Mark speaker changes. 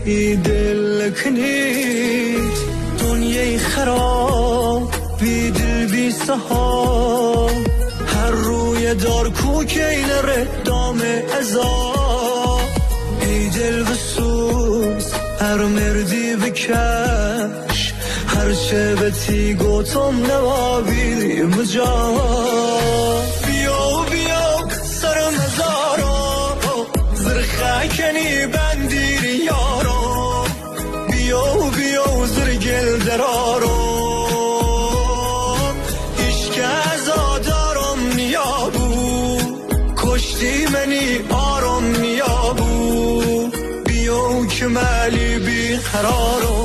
Speaker 1: ای دل کنید دنیای خراب بی دل بی سها هر روی دار کوکی نره دام ازا ای دل بسوز هر مردی بکش هر چه بتی گوتم نوابی مجا بیا بیا سر مزارا زرخه کنی بندیر یارو بیا بیا زرگل درارو عشق ازادارم نیابو کشتی منی آرام نیابو بیا که مالی بی قرارو